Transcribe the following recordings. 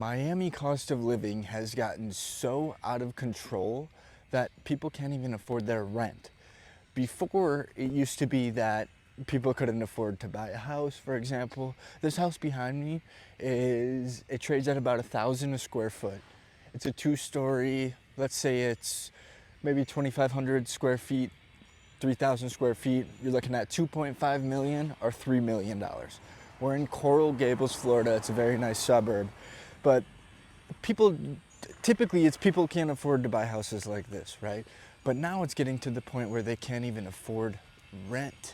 Miami cost of living has gotten so out of control that people can't even afford their rent. Before, it used to be that people couldn't afford to buy a house, for example. This house behind me it trades at about 1,000 a square foot. It's a two-story, let's say it's maybe 2,500 square feet, 3,000 square feet. You're looking at 2.5 million or $3 million. We're in Coral Gables, Florida. It's a very nice suburb. But people, typically it's people can't afford to buy houses like this, right? But now it's getting to the point where they can't even afford rent.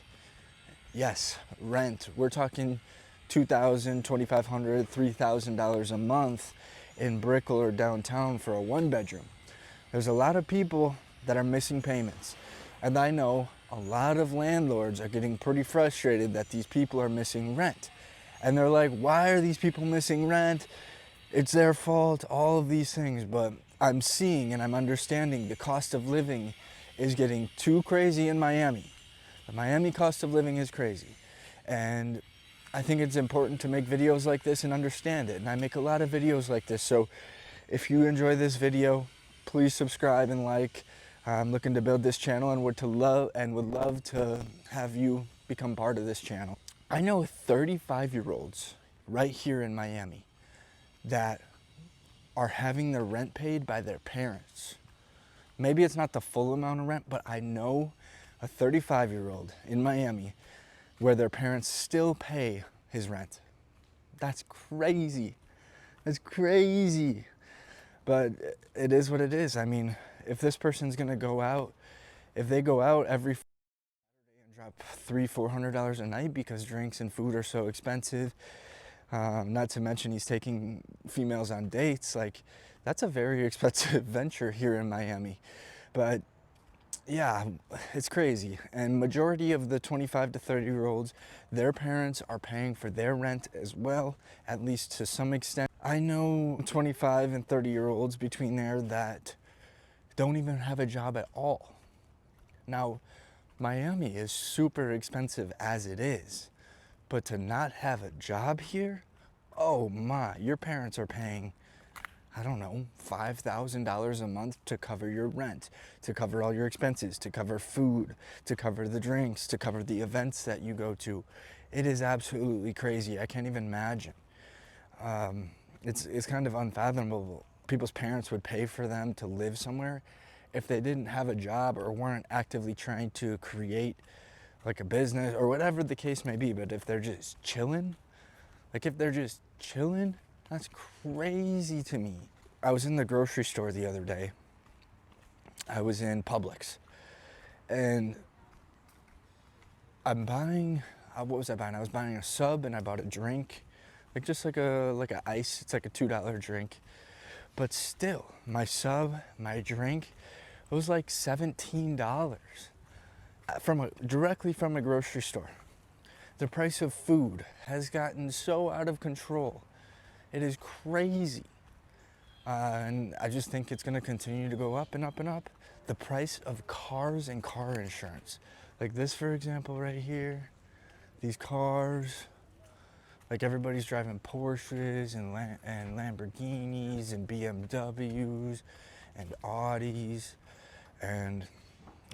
Yes, rent. We're talking $2,000, $2,500, $3,000 a month in Brickell or downtown for a one-bedroom. There's a lot of people that are missing payments. And I know a lot of landlords are getting pretty frustrated that these people are missing rent. And they're like, why are these people missing rent? It's their fault, all of these things. But I'm seeing and I'm understanding the cost of living is getting too crazy in Miami. The Miami cost of living is crazy. And I think it's important to make videos like this and understand it. And I make a lot of videos like this. So if you enjoy this video, please subscribe and like. I'm looking to build this channel and would love to have you become part of this channel. I know 35-year-olds right here in Miami that are having their rent paid by their parents. Maybe it's not the full amount of rent, but I know a 35-year-old in Miami where their parents still pay his rent. That's crazy. That's crazy. But it is what it is. I mean, if this person's gonna go out, if they go out every Saturday and drop $300-400 a night because drinks and food are so expensive, not to mention he's taking females on dates, like that's a very expensive venture here in Miami. But yeah, it's crazy. And majority of the 25 to 30-year-olds, their parents are paying for their rent as well, at least to some extent. I know 25 and 30-year-olds between there that don't even have a job at all. Now, Miami is super expensive as it is, but to not have a job here, oh my, your parents are paying, I don't know, $5,000 a month to cover your rent, to cover all your expenses, to cover food, to cover the drinks, to cover the events that you go to. It is absolutely crazy. I can't even imagine. It's kind of unfathomable. People's parents would pay for them to live somewhere if they didn't have a job or weren't actively trying to create like a business or whatever the case may be. But if they're just chilling, that's crazy to me. I was in the grocery store the other day. I was in Publix and I'm buying, what was I buying? I was buying a sub and I bought a drink. Like just like a ice, it's like a $2 drink. But still, my sub, my drink, it was like $17 directly from a grocery store. The price of food has gotten so out of control. It is crazy. And I just think it's gonna continue to go up and up and up. The price of cars and car insurance. Like this, for example, right here, these cars, like everybody's driving Porsches and Lamborghinis and BMWs and Audis. And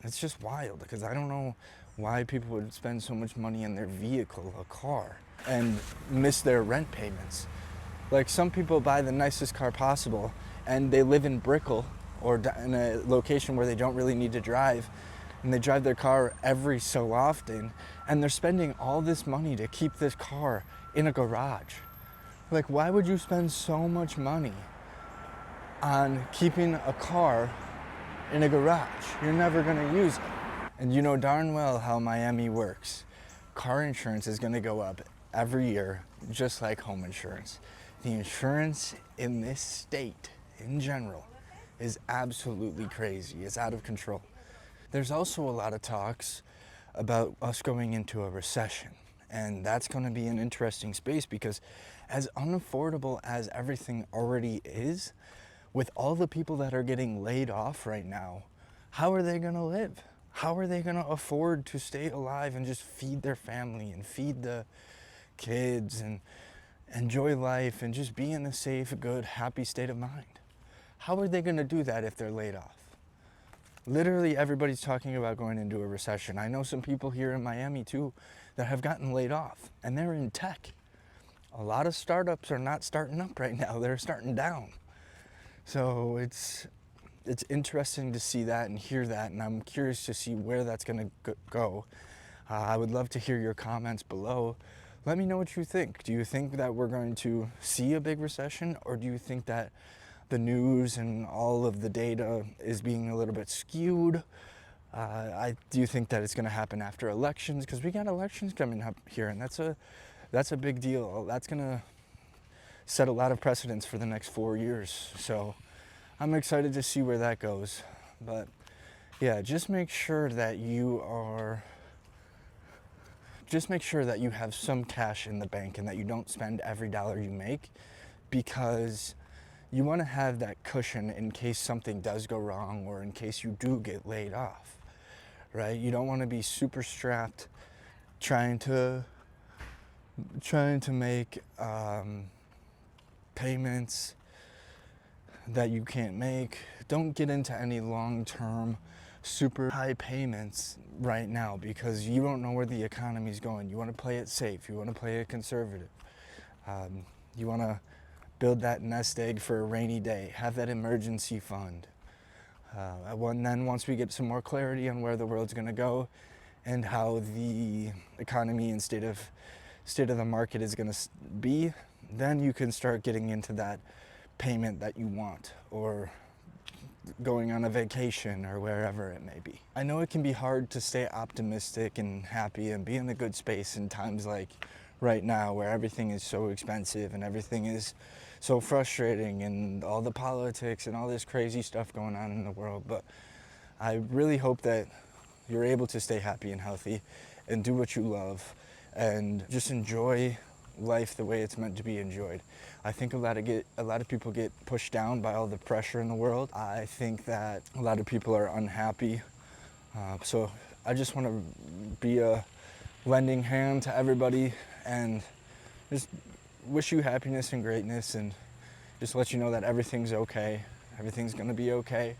it's just wild because I don't know why people would spend so much money in their vehicle, a car, and miss their rent payments. Like some people buy the nicest car possible and they live in Brickell or in a location where they don't really need to drive, and they drive their car every so often, and they're spending all this money to keep this car in a garage. Like, why would you spend so much money on keeping a car in a garage? You're never gonna use it. And you know darn well how Miami works. Car insurance is gonna go up every year, just like home insurance. The insurance in this state, in general, is absolutely crazy. It's out of control. There's also a lot of talks about us going into a recession. And that's going to be an interesting space because as unaffordable as everything already is, with all the people that are getting laid off right now, how are they going to live? How are they going to afford to stay alive and just feed their family and feed the kids enjoy life and just be in a safe, good, happy state of mind. How are they going to do that if they're laid off? Literally everybody's talking about going into a recession. I know some people here in Miami too that have gotten laid off, and they're in tech. A lot of startups are not starting up right now. They're starting down. So it's interesting to see that and hear that, and I'm curious to see where that's going to go. I would love to hear your comments below. Let me know what you think. Do you think that we're going to see a big recession, or do you think that the news and all of the data is being a little bit skewed? Do you think that it's going to happen after elections? Because we got elections coming up here, and that's a big deal. That's going to set a lot of precedents for the next 4 years. So I'm excited to see where that goes. But yeah, just make sure that you have some cash in the bank and that you don't spend every dollar you make, because you want to have that cushion in case something does go wrong or in case you do get laid off, right? You don't want to be super strapped trying to make payments that you can't make. Don't get into any long-term super high payments right now, because you don't know where the economy's going. You want to play it safe. You want to play it conservative. You want to build that nest egg for a rainy day. Have that emergency fund. Then once we get some more clarity on where the world's going to go and how the economy and state of the market is going to be, then you can start getting into that payment that you want, or going on a vacation, or wherever it may be. I know it can be hard to stay optimistic and happy and be in a good space in times like right now, where everything is so expensive and everything is so frustrating, and all the politics and all this crazy stuff going on in the world. But I really hope that you're able to stay happy and healthy and do what you love and just enjoy life the way it's meant to be enjoyed. I think a lot of people get pushed down by all the pressure in the world. I think that a lot of people are unhappy. So I just want to be a lending hand to everybody and just wish you happiness and greatness, and just let you know that everything's okay. Everything's going to be okay.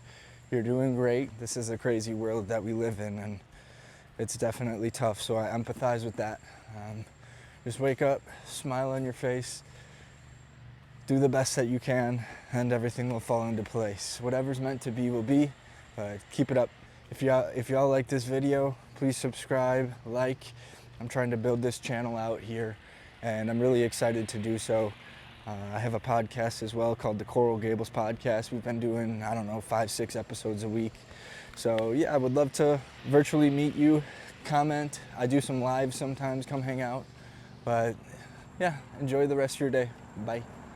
You're doing great. This is a crazy world that we live in, and it's definitely tough. So I empathize with that. Just wake up, smile on your face, do the best that you can, and everything will fall into place. Whatever's meant to be will be, but keep it up. If y'all like this video, please subscribe, like. I'm trying to build this channel out here, and I'm really excited to do so. I have a podcast as well called the Coral Gables Podcast. We've been doing, 5-6 episodes a week. So yeah, I would love to virtually meet you, comment. I do some lives sometimes, come hang out. But yeah, enjoy the rest of your day. Bye.